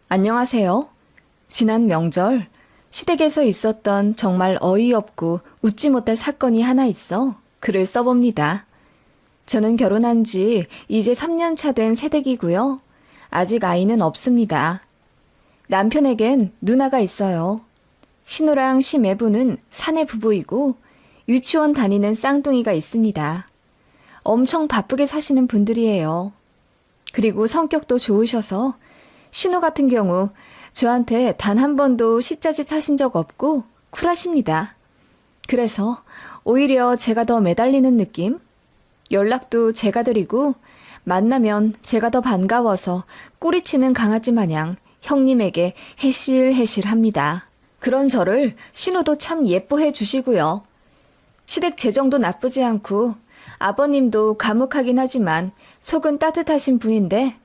안녕하세요. 지난 명절, 시댁에서 있었던 정말 어이없고 웃지 못할 사건이 하나 있어 글을 써봅니다. 저는 결혼한 지 이제 3년 차 된 새댁이고요. 아직 아이는 없습니다. 남편에겐 누나가 있어요. 신우랑 시매부는 사내 부부이고 유치원 다니는 쌍둥이가 있습니다. 엄청 바쁘게 사시는 분들이에요. 그리고 성격도 좋으셔서 신우 같은 경우 저한테 단 한 번도 시짜짓 하신 적 없고 쿨하십니다. 그래서 오히려 제가 더 매달리는 느낌? 연락도 제가 드리고 만나면 제가 더 반가워서 꼬리치는 강아지 마냥 형님에게 해실해실합니다. 그런 저를 신우도 참 예뻐해 주시고요. 시댁 재정도 나쁘지 않고 아버님도 과묵하긴 하지만 속은 따뜻하신 분인데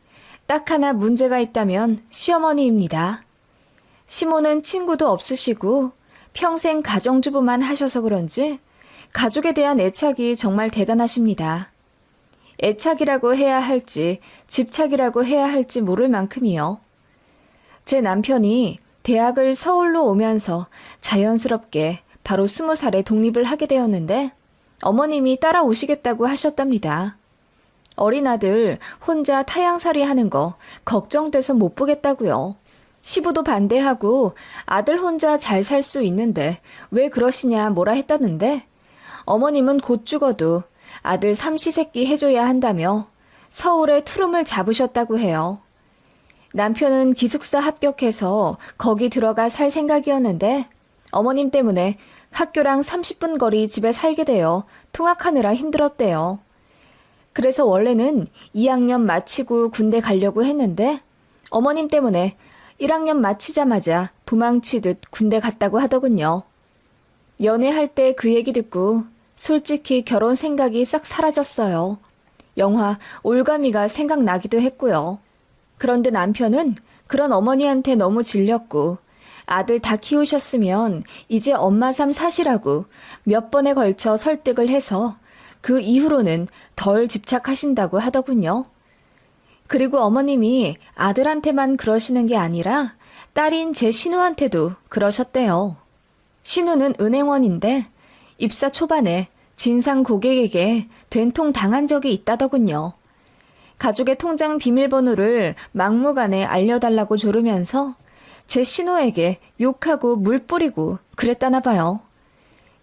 딱 하나 문제가 있다면 시어머니입니다. 시모는 친구도 없으시고 평생 가정주부만 하셔서 그런지 가족에 대한 애착이 정말 대단하십니다. 애착이라고 해야 할지 집착이라고 해야 할지 모를 만큼이요. 제 남편이 대학을 서울로 오면서 자연스럽게 바로 20살에 독립을 하게 되었는데 어머님이 따라오시겠다고 하셨답니다. 어린 아들 혼자 타향살이 하는 거 걱정돼서 못 보겠다고요. 시부도 반대하고 아들 혼자 잘 살 수 있는데 왜 그러시냐 뭐라 했다는데 어머님은 곧 죽어도 아들 삼시세끼 해줘야 한다며 서울에 투룸을 잡으셨다고 해요. 남편은 기숙사 합격해서 거기 들어가 살 생각이었는데 어머님 때문에 학교랑 30분 거리 집에 살게 되어 통학하느라 힘들었대요. 그래서 원래는 2학년 마치고 군대 가려고 했는데 어머님 때문에 1학년 마치자마자 도망치듯 군대 갔다고 하더군요. 연애할 때 그 얘기 듣고 솔직히 결혼 생각이 싹 사라졌어요. 영화 올가미가 생각나기도 했고요. 그런데 남편은 그런 어머니한테 너무 질렸고 아들 다 키우셨으면 이제 엄마 삶 사시라고 몇 번에 걸쳐 설득을 해서 그 이후로는 덜 집착하신다고 하더군요. 그리고 어머님이 아들한테만 그러시는 게 아니라 딸인 제 신우한테도 그러셨대요. 신우는 은행원인데 입사 초반에 진상 고객에게 된통 당한 적이 있다더군요. 가족의 통장 비밀번호를 막무가내 알려달라고 조르면서 제 신우에게 욕하고 물 뿌리고 그랬다나 봐요.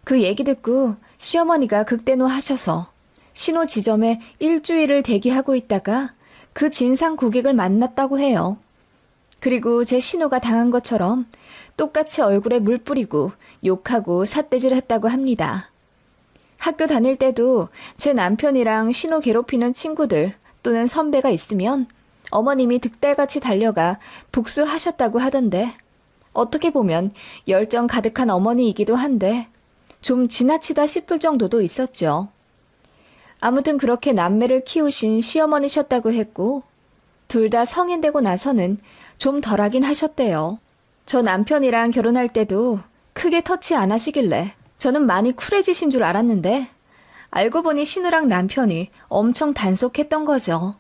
그 얘기 듣고 시어머니가 극대노하셔서 신호 지점에 일주일을 대기하고 있다가 그 진상 고객을 만났다고 해요. 그리고 제 신호가 당한 것처럼 똑같이 얼굴에 물 뿌리고 욕하고 삿대질 했다고 합니다. 학교 다닐 때도 제 남편이랑 신호 괴롭히는 친구들 또는 선배가 있으면 어머님이 득달같이 달려가 복수하셨다고 하던데 어떻게 보면 열정 가득한 어머니이기도 한데 좀 지나치다 싶을 정도도 있었죠. 아무튼 그렇게 남매를 키우신 시어머니셨다고 했고 둘 다 성인 되고 나서는 좀 덜하긴 하셨대요. 저 남편이랑 결혼할 때도 크게 터치 안 하시길래 저는 많이 쿨해지신 줄 알았는데 알고 보니 신우랑 남편이 엄청 단속했던 거죠.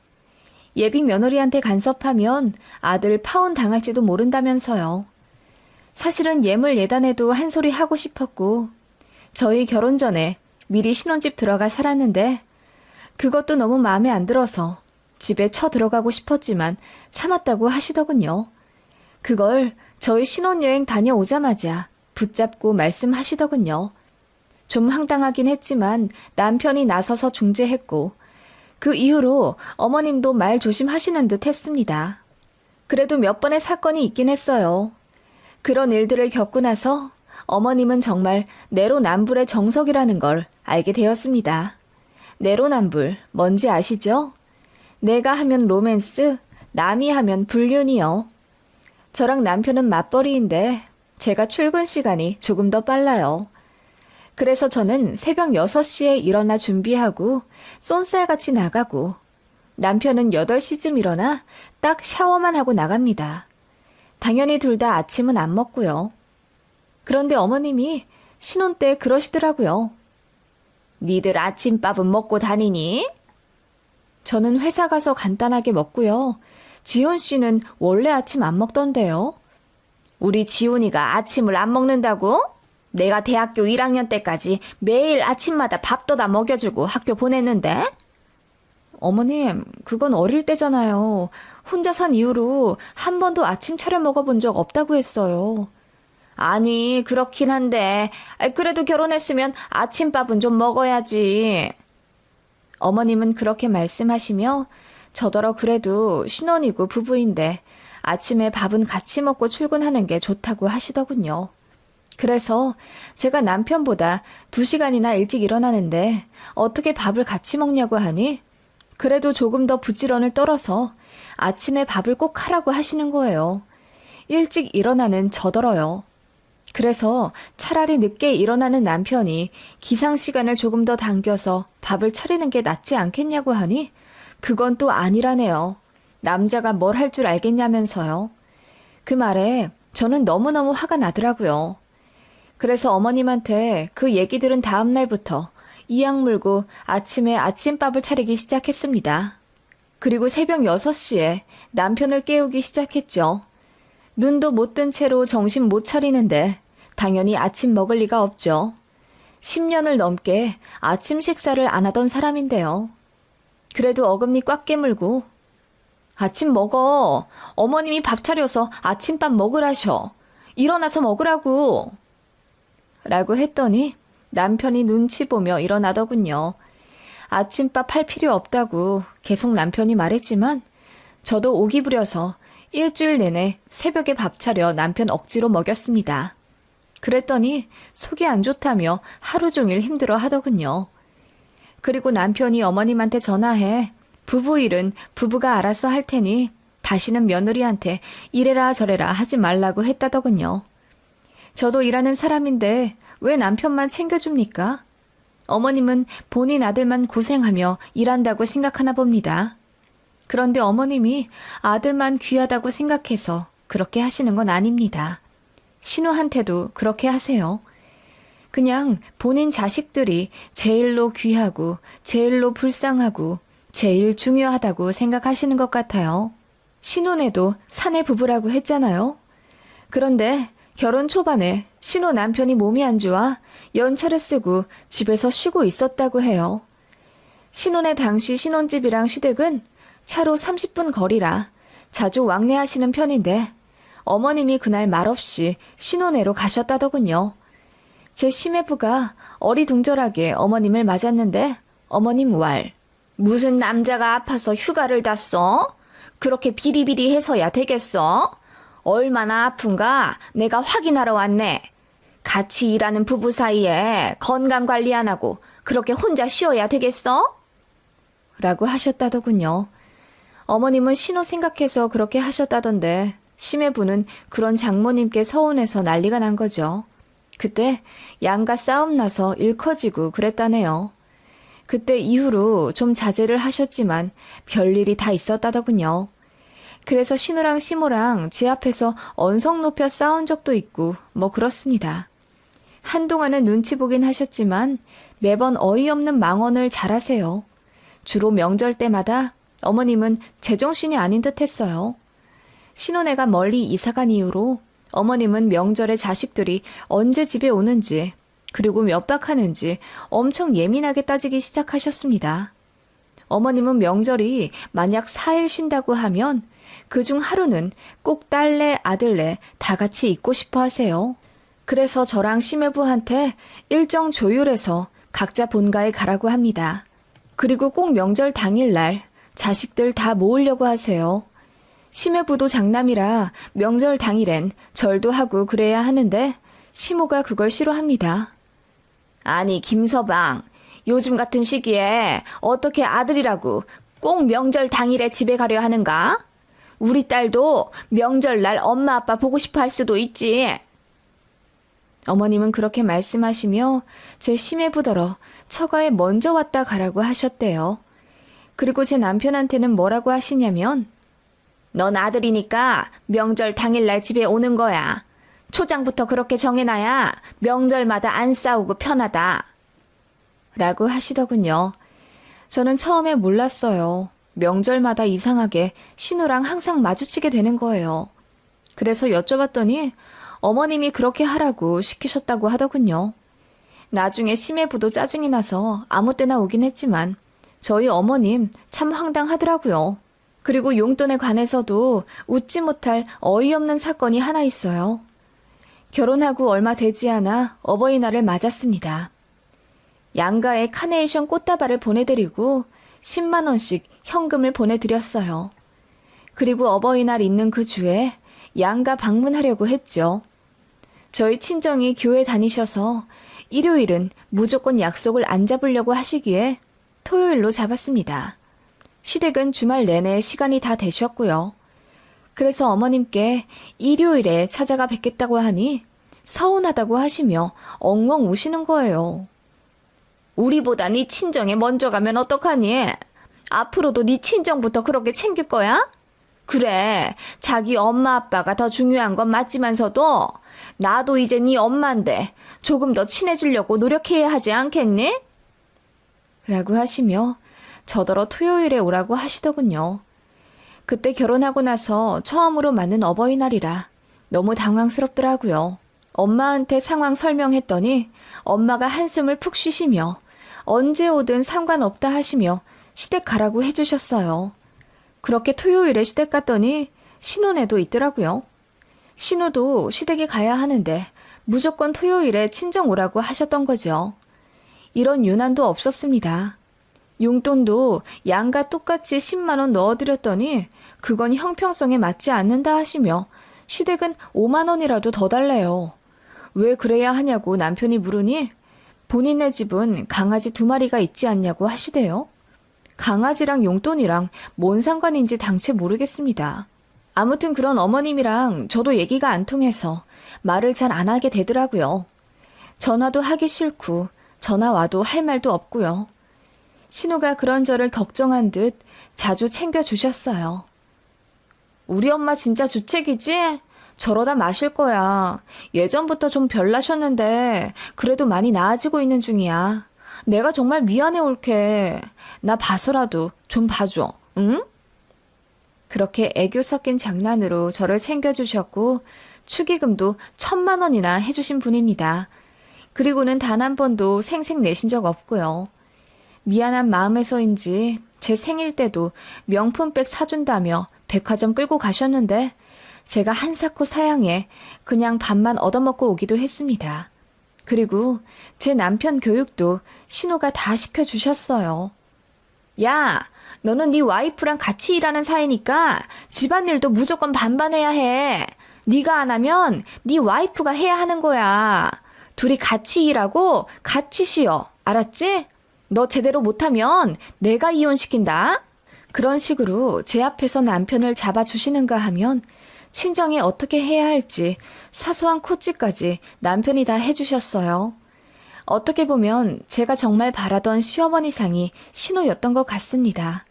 예비 며느리한테 간섭하면 아들 파혼 당할지도 모른다면서요. 사실은 예물 예단에도 한 소리 하고 싶었고 저희 결혼 전에 미리 신혼집 들어가 살았는데 그것도 너무 마음에 안 들어서 집에 쳐들어가고 싶었지만 참았다고 하시더군요. 그걸 저희 신혼여행 다녀오자마자 붙잡고 말씀하시더군요. 좀 황당하긴 했지만 남편이 나서서 중재했고 그 이후로 어머님도 말 조심하시는 듯 했습니다. 그래도 몇 번의 사건이 있긴 했어요. 그런 일들을 겪고 나서 어머님은 정말 내로남불의 정석이라는 걸 알게 되었습니다. 내로남불, 뭔지 아시죠? 내가 하면 로맨스, 남이 하면 불륜이요. 저랑 남편은 맞벌이인데 제가 출근 시간이 조금 더 빨라요. 그래서 저는 새벽 6시에 일어나 준비하고 쏜살같이 나가고 남편은 8시쯤 일어나 딱 샤워만 하고 나갑니다. 당연히 둘 다 아침은 안 먹고요. 그런데 어머님이 신혼 때 그러시더라고요. 니들 아침밥은 먹고 다니니? 저는 회사 가서 간단하게 먹고요. 지훈 씨는 원래 아침 안 먹던데요? 우리 지훈이가 아침을 안 먹는다고? 내가 대학교 1학년 때까지 매일 아침마다 밥 떠다 먹여주고 학교 보냈는데? 어머님, 그건 어릴 때잖아요. 혼자 산 이후로 한 번도 아침 차려 먹어본 적 없다고 했어요. 아니, 그렇긴 한데, 그래도 결혼했으면 아침밥은 좀 먹어야지. 어머님은 그렇게 말씀하시며 저더러 그래도 신혼이고 부부인데 아침에 밥은 같이 먹고 출근하는 게 좋다고 하시더군요. 그래서 제가 남편보다 2시간이나 일찍 일어나는데 어떻게 밥을 같이 먹냐고 하니 그래도 조금 더 부지런을 떨어서 아침에 밥을 꼭 하라고 하시는 거예요. 일찍 일어나는 저더러요. 그래서 차라리 늦게 일어나는 남편이 기상시간을 조금 더 당겨서 밥을 차리는 게 낫지 않겠냐고 하니 그건 또 아니라네요. 남자가 뭘 할 줄 알겠냐면서요. 그 말에 저는 너무너무 화가 나더라고요. 그래서 어머님한테 그 얘기 들은 다음 날부터 이악 물고 아침에 아침밥을 차리기 시작했습니다. 그리고 새벽 6시에 남편을 깨우기 시작했죠. 눈도 못 뜬 채로 정신 못 차리는데 당연히 아침 먹을 리가 없죠. 10년을 넘게 아침 식사를 안 하던 사람인데요. 그래도 어금니 꽉 깨물고 아침 먹어. 어머님이 밥 차려서 아침밥 먹으라셔. 일어나서 먹으라고. 라고 했더니 남편이 눈치 보며 일어나더군요. 아침밥 할 필요 없다고 계속 남편이 말했지만 저도 오기 부려서 일주일 내내 새벽에 밥 차려 남편 억지로 먹였습니다. 그랬더니 속이 안 좋다며 하루 종일 힘들어 하더군요. 그리고 남편이 어머님한테 전화해 부부 일은 부부가 알아서 할 테니 다시는 며느리한테 이래라 저래라 하지 말라고 했다더군요. 저도 일하는 사람인데 왜 남편만 챙겨줍니까? 어머님은 본인 아들만 고생하며 일한다고 생각하나 봅니다. 그런데 어머님이 아들만 귀하다고 생각해서 그렇게 하시는 건 아닙니다. 신우한테도 그렇게 하세요. 그냥 본인 자식들이 제일로 귀하고 제일로 불쌍하고 제일 중요하다고 생각하시는 것 같아요. 신혼에도 사내 부부라고 했잖아요. 그런데 결혼 초반에 신호 남편이 몸이 안 좋아 연차를 쓰고 집에서 쉬고 있었다고 해요. 신혼의 당시 신혼집이랑 시댁은 차로 30분 거리라 자주 왕래하시는 편인데 어머님이 그날 말없이 신혼회로 가셨다더군요. 제 시매부가 어리둥절하게 어머님을 맞았는데 어머님 왈. 무슨 남자가 아파서 휴가를 다 써? 그렇게 비리비리해서야 되겠어? 얼마나 아픈가 내가 확인하러 왔네. 같이 일하는 부부 사이에 건강 관리 안 하고 그렇게 혼자 쉬어야 되겠어? 라고 하셨다더군요. 어머님은 신호 생각해서 그렇게 하셨다던데 시매부는 그런 장모님께 서운해서 난리가 난 거죠. 그때 양가 싸움 나서 일 커지고 그랬다네요. 그때 이후로 좀 자제를 하셨지만 별일이 다 있었다더군요. 그래서 신우랑 시모랑 제 앞에서 언성 높여 싸운 적도 있고 뭐 그렇습니다. 한동안은 눈치 보긴 하셨지만 매번 어이없는 망언을 잘하세요. 주로 명절 때마다 어머님은 제정신이 아닌 듯 했어요. 신혼애가 멀리 이사간 이후로 어머님은 명절에 자식들이 언제 집에 오는지 그리고 몇 박 하는지 엄청 예민하게 따지기 시작하셨습니다. 어머님은 명절이 만약 4일 쉰다고 하면 그중 하루는 꼭 딸네 아들네 다 같이 있고 싶어 하세요. 그래서 저랑 시매부한테 일정 조율해서 각자 본가에 가라고 합니다. 그리고 꼭 명절 당일날 자식들 다 모으려고 하세요. 시매부도 장남이라 명절 당일엔 절도 하고 그래야 하는데 시모가 그걸 싫어합니다. 아니 김서방, 요즘 같은 시기에 어떻게 아들이라고 꼭 명절 당일에 집에 가려 하는가? 우리 딸도 명절날 엄마 아빠 보고 싶어 할 수도 있지. 어머님은 그렇게 말씀하시며 제 시매부더러 처가에 먼저 왔다 가라고 하셨대요. 그리고 제 남편한테는 뭐라고 하시냐면 넌 아들이니까 명절 당일날 집에 오는 거야. 초장부터 그렇게 정해놔야 명절마다 안 싸우고 편하다. 라고 하시더군요. 저는 처음에 몰랐어요. 명절마다 이상하게 신우랑 항상 마주치게 되는 거예요. 그래서 여쭤봤더니 어머님이 그렇게 하라고 시키셨다고 하더군요. 나중에 심해부도 짜증이 나서 아무 때나 오긴 했지만 저희 어머님 참 황당하더라고요. 그리고 용돈에 관해서도 웃지 못할 어이없는 사건이 하나 있어요. 결혼하고 얼마 되지 않아 어버이날을 맞았습니다. 양가에 카네이션 꽃다발을 보내드리고 10만 원씩 현금을 보내드렸어요. 그리고 어버이날 있는 그 주에 양가 방문하려고 했죠. 저희 친정이 교회 다니셔서 일요일은 무조건 약속을 안 잡으려고 하시기에 토요일로 잡았습니다. 시댁은 주말 내내 시간이 다 되셨고요. 그래서 어머님께 일요일에 찾아가 뵙겠다고 하니 서운하다고 하시며 엉엉 우시는 거예요. 우리보다 네 친정에 먼저 가면 어떡하니? 앞으로도 네 친정부터 그렇게 챙길 거야? 그래, 자기 엄마 아빠가 더 중요한 건 맞지만서도 나도 이제 네 엄마인데 조금 더 친해지려고 노력해야 하지 않겠니? 라고 하시며 저더러 토요일에 오라고 하시더군요. 그때 결혼하고 나서 처음으로 맞는 어버이날이라 너무 당황스럽더라고요. 엄마한테 상황 설명했더니 엄마가 한숨을 푹 쉬시며 언제 오든 상관없다 하시며 시댁 가라고 해주셨어요. 그렇게 토요일에 시댁 갔더니 신혼애도 있더라고요. 신우도 시댁에 가야 하는데 무조건 토요일에 친정 오라고 하셨던 거죠. 이런 유난도 없었습니다. 용돈도 양가 똑같이 10만 원 넣어드렸더니 그건 형평성에 맞지 않는다 하시며 시댁은 5만 원이라도 더 달래요. 왜 그래야 하냐고 남편이 물으니 본인네 집은 강아지 2마리가 있지 않냐고 하시대요. 강아지랑 용돈이랑 뭔 상관인지 당최 모르겠습니다. 아무튼 그런 어머님이랑 저도 얘기가 안 통해서 말을 잘 안 하게 되더라고요. 전화도 하기 싫고 전화 와도 할 말도 없고요. 신우가 그런 저를 걱정한 듯 자주 챙겨주셨어요. 우리 엄마 진짜 주책이지? 저러다 마실 거야. 예전부터 좀 별나셨는데 그래도 많이 나아지고 있는 중이야. 내가 정말 미안해 올게. 나 봐서라도 좀 봐줘. 응? 그렇게 애교 섞인 장난으로 저를 챙겨주셨고 축의금도 1,000만 원이나 해주신 분입니다. 그리고는 단 한 번도 생색 내신 적 없고요. 미안한 마음에서인지 제 생일 때도 명품백 사준다며 백화점 끌고 가셨는데 제가 한사코 사양해 그냥 밥만 얻어먹고 오기도 했습니다. 그리고 제 남편 교육도 신우가 다 시켜주셨어요. 야, 너는 네 와이프랑 같이 일하는 사이니까 집안일도 무조건 반반해야 해. 네가 안 하면 네 와이프가 해야 하는 거야. 둘이 같이 일하고 같이 쉬어. 알았지? 너 제대로 못하면 내가 이혼시킨다. 그런 식으로 제 앞에서 남편을 잡아주시는가 하면 친정에 어떻게 해야 할지 사소한 코치까지 남편이 다 해주셨어요. 어떻게 보면 제가 정말 바라던 시어머니상이 신우였던 것 같습니다.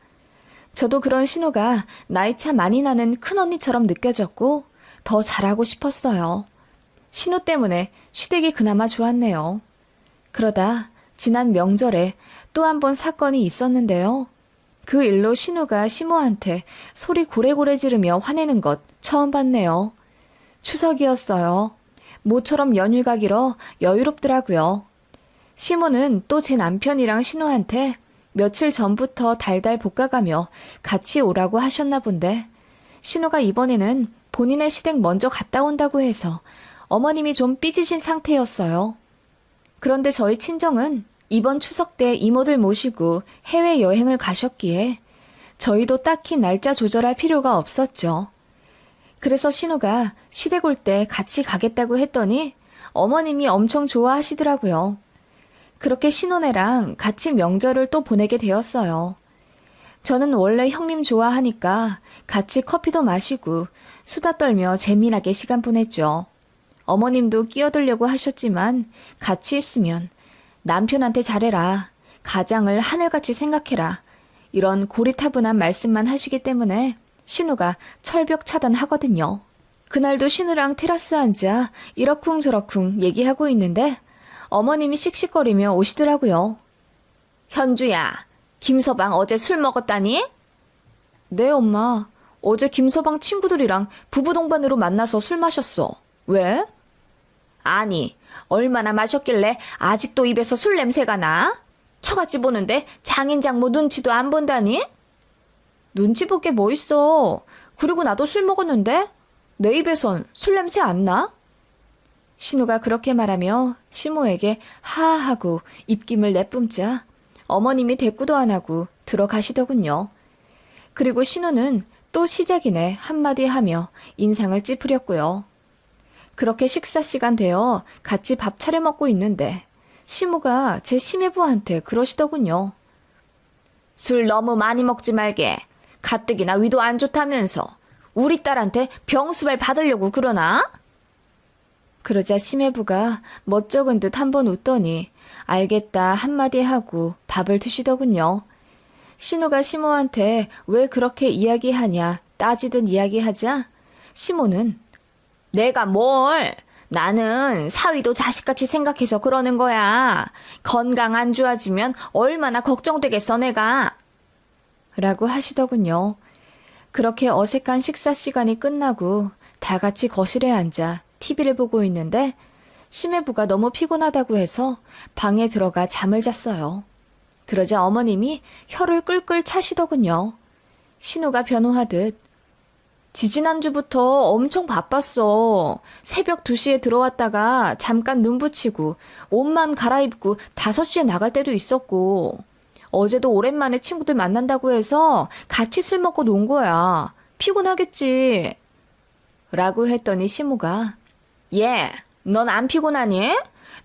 저도 그런 신우가 나이차 많이 나는 큰언니처럼 느껴졌고 더 잘하고 싶었어요. 신우 때문에 시댁이 그나마 좋았네요. 그러다 지난 명절에 또 한 번 사건이 있었는데요. 그 일로 신우가 시모한테 소리 고래고래 지르며 화내는 것 처음 봤네요. 추석이었어요. 모처럼 연휴가 길어 여유롭더라고요. 시모는 또 제 남편이랑 신우한테 며칠 전부터 달달 볶아가며 같이 오라고 하셨나 본데 신우가 이번에는 본인의 시댁 먼저 갔다 온다고 해서 어머님이 좀 삐지신 상태였어요. 그런데 저희 친정은 이번 추석 때 이모들 모시고 해외여행을 가셨기에 저희도 딱히 날짜 조절할 필요가 없었죠. 그래서 신우가 시댁 올 때 같이 가겠다고 했더니 어머님이 엄청 좋아하시더라고요. 그렇게 신혼애랑 같이 명절을 또 보내게 되었어요. 저는 원래 형님 좋아하니까 같이 커피도 마시고 수다 떨며 재미나게 시간 보냈죠. 어머님도 끼어들려고 하셨지만 같이 있으면 남편한테 잘해라, 가장을 하늘같이 생각해라 이런 고리타분한 말씀만 하시기 때문에 신우가 철벽 차단하거든요. 그날도 신우랑 테라스 앉아 이러쿵저러쿵 얘기하고 있는데 어머님이 씩씩거리며 오시더라고요. 현주야, 김서방 어제 술 먹었다니? 네, 엄마. 어제 김서방 친구들이랑 부부 동반으로 만나서 술 마셨어. 왜? 아니, 얼마나 마셨길래 아직도 입에서 술 냄새가 나? 처갓집 보는데 장인 장모 눈치도 안 본다니? 눈치 볼 게 뭐 있어. 그리고 나도 술 먹었는데 내 입에선 술 냄새 안 나? 신우가 그렇게 말하며 시모에게 하하하고 입김을 내뿜자 어머님이 대꾸도 안 하고 들어가시더군요. 그리고 신우는 또 시작이네 한마디 하며 인상을 찌푸렸고요. 그렇게 식사 시간 되어 같이 밥 차려 먹고 있는데 시모가 제 시매부한테 그러시더군요. 술 너무 많이 먹지 말게. 가뜩이나 위도 안 좋다면서 우리 딸한테 병수발 받으려고 그러나? 그러자 시매부가 멋쩍은 듯 한번 웃더니 알겠다 한마디 하고 밥을 드시더군요. 신우가 시모한테 왜 그렇게 이야기하냐 따지듯 이야기하자 시모는 내가 뭘? 나는 사위도 자식같이 생각해서 그러는 거야. 건강 안 좋아지면 얼마나 걱정되겠어 내가. 라고 하시더군요. 그렇게 어색한 식사 시간이 끝나고 다 같이 거실에 앉아 TV를 보고 있는데 시매부가 너무 피곤하다고 해서 방에 들어가 잠을 잤어요. 그러자 어머님이 혀를 끌끌 차시더군요. 신우가 변호하듯 지지난주부터 엄청 바빴어. 새벽 2시에 들어왔다가 잠깐 눈 붙이고 옷만 갈아입고 5시에 나갈 때도 있었고 어제도 오랜만에 친구들 만난다고 해서 같이 술 먹고 논 거야. 피곤하겠지. 라고 했더니 시모가 얘, 넌 안 피곤하니?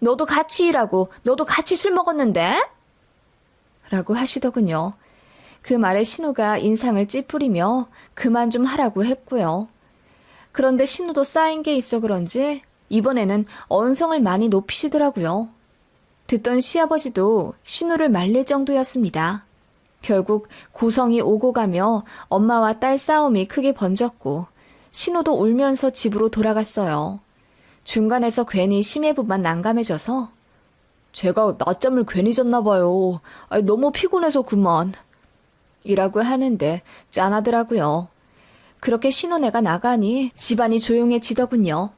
너도 같이 일하고 너도 같이 술 먹었는데? 라고 하시더군요. 그 말에 신우가 인상을 찌푸리며 그만 좀 하라고 했고요. 그런데 신우도 쌓인 게 있어 그런지 이번에는 언성을 많이 높이시더라고요. 듣던 시아버지도 신우를 말릴 정도였습니다. 결국 고성이 오고 가며 엄마와 딸 싸움이 크게 번졌고 신우도 울면서 집으로 돌아갔어요. 중간에서 괜히 시매부만 난감해져서 제가 낮잠을 괜히 잤나 봐요. 너무 피곤해서 그만. 이라고 하는데 짠하더라고요. 그렇게 신혼애가 나가니 집안이 조용해지더군요.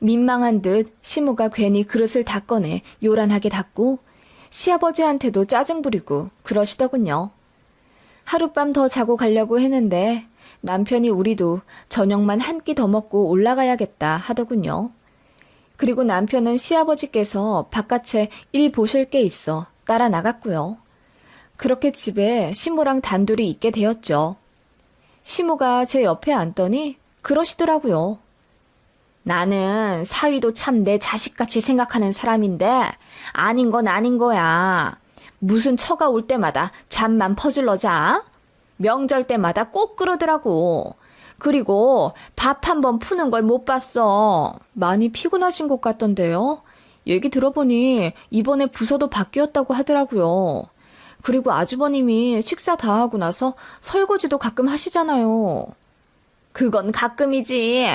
민망한 듯 시모가 괜히 그릇을 다 꺼내 요란하게 닦고 시아버지한테도 짜증 부리고 그러시더군요. 하룻밤 더 자고 가려고 했는데 남편이 우리도 저녁만 한 끼 더 먹고 올라가야겠다 하더군요. 그리고 남편은 시아버지께서 바깥에 일 보실 게 있어 따라 나갔고요. 그렇게 집에 시모랑 단둘이 있게 되었죠. 시모가 제 옆에 앉더니 그러시더라고요. 나는 사위도 참 내 자식같이 생각하는 사람인데 아닌 건 아닌 거야. 무슨 처가 올 때마다 잠만 퍼질러 자. 명절 때마다 꼭 그러더라고. 그리고 밥 한 번 푸는 걸 못 봤어. 많이 피곤하신 것 같던데요. 얘기 들어보니 이번에 부서도 바뀌었다고 하더라고요. 그리고 아주버님이 식사 다 하고 나서 설거지도 가끔 하시잖아요. 그건 가끔이지.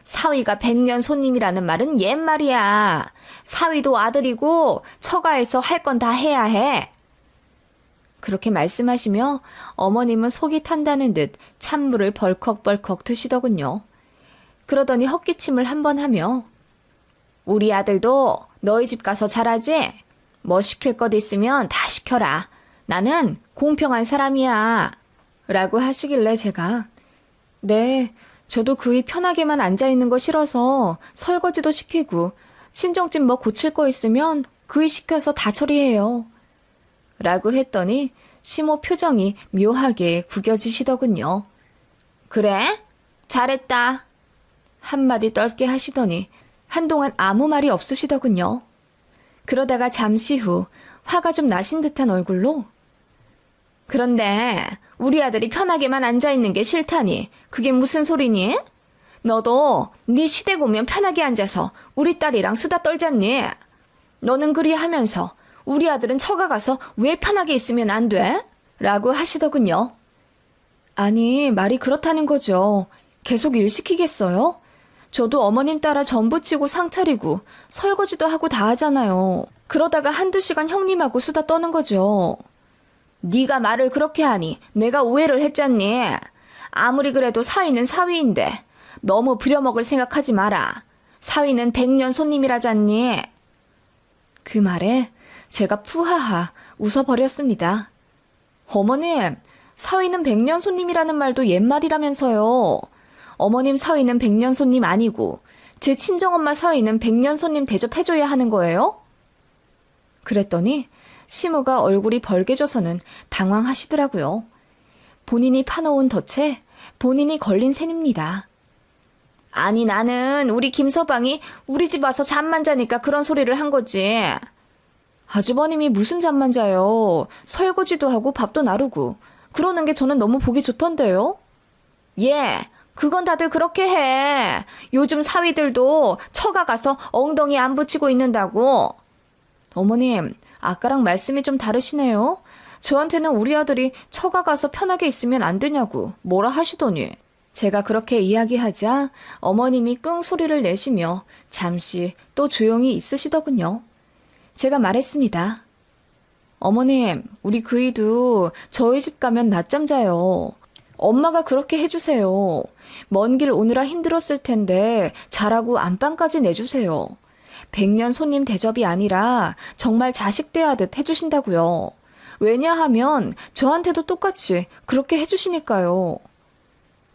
사위가 100년 손님이라는 말은 옛말이야. 사위도 아들이고 처가에서 할 건 다 해야 해. 그렇게 말씀하시며 어머님은 속이 탄다는 듯 찬물을 벌컥벌컥 드시더군요. 그러더니 헛기침을 한번 하며 우리 아들도 너희 집 가서 잘하지? 뭐 시킬 것 있으면 다 시켜라. 나는 공평한 사람이야. 라고 하시길래 제가 네, 저도 그이 편하게만 앉아있는 거 싫어서 설거지도 시키고 친정집 뭐 고칠 거 있으면 그이 시켜서 다 처리해요. 라고 했더니 시모 표정이 묘하게 구겨지시더군요. 그래? 잘했다. 한마디 떨게 하시더니 한동안 아무 말이 없으시더군요. 그러다가 잠시 후 화가 좀 나신 듯한 얼굴로 그런데 우리 아들이 편하게만 앉아있는 게 싫다니 그게 무슨 소리니? 너도 네 시댁 오면 편하게 앉아서 우리 딸이랑 수다 떨잖니? 너는 그리 하면서 우리 아들은 처가 가서 왜 편하게 있으면 안 돼? 라고 하시더군요. 아니, 말이 그렇다는 거죠. 계속 일 시키겠어요? 저도 어머님 따라 전 부치고 상 차리고 설거지도 하고 다 하잖아요. 그러다가 한두 시간 형님하고 수다 떠는 거죠. 네가 말을 그렇게 하니 내가 오해를 했잖니. 아무리 그래도 사위는 사위인데 너무 부려먹을 생각하지 마라. 사위는 100년 손님이라잖니. 그 말에 제가 푸하하 웃어버렸습니다. 어머님, 사위는 100년 손님이라는 말도 옛말이라면서요. 어머님 사위는 100년 손님 아니고 제 친정엄마 사위는 100년 손님 대접해줘야 하는 거예요? 그랬더니 시무가 얼굴이 벌개져서는 당황하시더라고요. 본인이 파놓은 덫에 본인이 걸린 셈입니다. 아니 나는 우리 김서방이 우리 집 와서 잠만 자니까 그런 소리를 한 거지. 아주버님이 무슨 잠만 자요. 설거지도 하고 밥도 나르고 그러는 게 저는 너무 보기 좋던데요. 예, 그건 다들 그렇게 해. 요즘 사위들도 처가 가서 엉덩이 안 붙이고 있는다고. 어머님, 아까랑 말씀이 좀 다르시네요. 저한테는 우리 아들이 처가 가서 편하게 있으면 안 되냐고 뭐라 하시더니. 제가 그렇게 이야기하자 어머님이 끙 소리를 내시며 잠시 또 조용히 있으시더군요. 제가 말했습니다. 어머님, 우리 그이도 저희 집 가면 낮잠 자요. 엄마가 그렇게 해주세요. 먼 길 오느라 힘들었을 텐데 자라고 안방까지 내주세요. 100년 손님 대접이 아니라 정말 자식 대하듯 해주신다고요. 왜냐하면 저한테도 똑같이 그렇게 해주시니까요.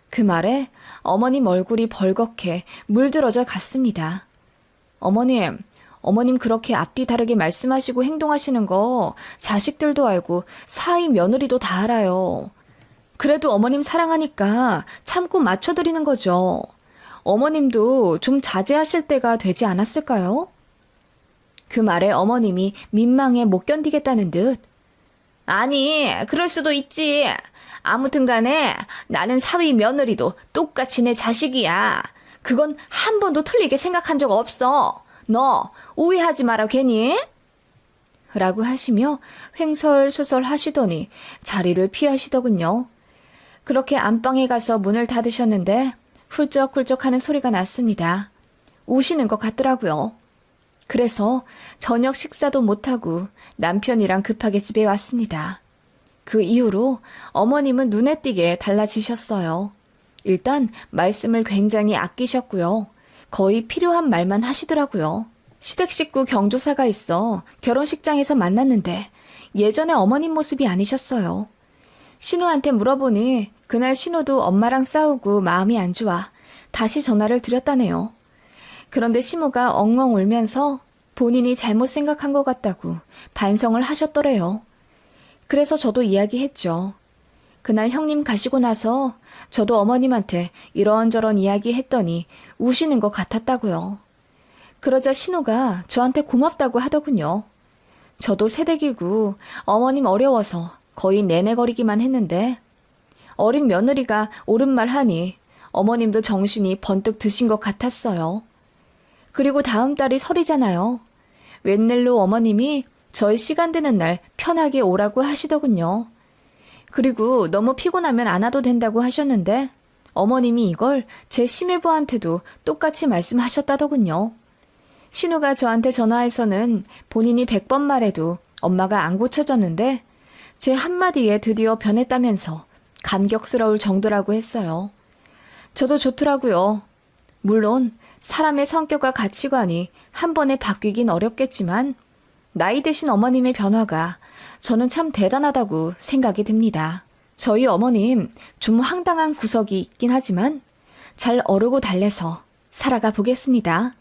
그 말에 어머님 얼굴이 벌겋게 물들어져 갔습니다. 어머님 그렇게 앞뒤 다르게 말씀하시고 행동하시는 거 자식들도 알고 사위 며느리도 다 알아요. 그래도 어머님 사랑하니까 참고 맞춰드리는 거죠. 어머님도 좀 자제하실 때가 되지 않았을까요? 그 말에 어머님이 민망해 못 견디겠다는 듯. 아니, 그럴 수도 있지. 아무튼 간에 나는 사위 며느리도 똑같이 내 자식이야. 그건 한 번도 틀리게 생각한 적 없어. 너 오해하지 마라 괜히. 라고 하시며 횡설수설 하시더니 자리를 피하시더군요. 그렇게 안방에 가서 문을 닫으셨는데 훌쩍훌쩍 하는 소리가 났습니다. 우시는 것 같더라고요. 그래서 저녁 식사도 못하고 남편이랑 급하게 집에 왔습니다. 그 이후로 어머님은 눈에 띄게 달라지셨어요. 일단 말씀을 굉장히 아끼셨고요. 거의 필요한 말만 하시더라고요. 시댁 식구 경조사가 있어 결혼식장에서 만났는데 예전에 어머님 모습이 아니셨어요. 신우한테 물어보니 그날 신우도 엄마랑 싸우고 마음이 안 좋아 다시 전화를 드렸다네요. 그런데 시무가 엉엉 울면서 본인이 잘못 생각한 것 같다고 반성을 하셨더래요. 그래서 저도 이야기했죠. 그날 형님 가시고 나서 저도 어머님한테 이런저런 이야기했더니 우시는 것 같았다고요. 그러자 신우가 저한테 고맙다고 하더군요. 저도 새댁이고 어머님 어려워서 거의 내내거리기만 했는데 어린 며느리가 옳은 말 하니 어머님도 정신이 번뜩 드신 것 같았어요. 그리고 다음 달이 설이잖아요. 웬일로 어머님이 저희 시간 되는 날 편하게 오라고 하시더군요. 그리고 너무 피곤하면 안 와도 된다고 하셨는데 어머님이 이걸 제 시매부한테도 똑같이 말씀하셨다더군요. 신우가 저한테 전화해서는 본인이 100번 말해도 엄마가 안 고쳐졌는데 제 한마디에 드디어 변했다면서 감격스러울 정도라고 했어요. 저도 좋더라고요. 물론 사람의 성격과 가치관이 한 번에 바뀌긴 어렵겠지만 나이 드신 어머님의 변화가 저는 참 대단하다고 생각이 듭니다. 저희 어머님 좀 황당한 구석이 있긴 하지만 잘 어르고 달래서 살아가 보겠습니다.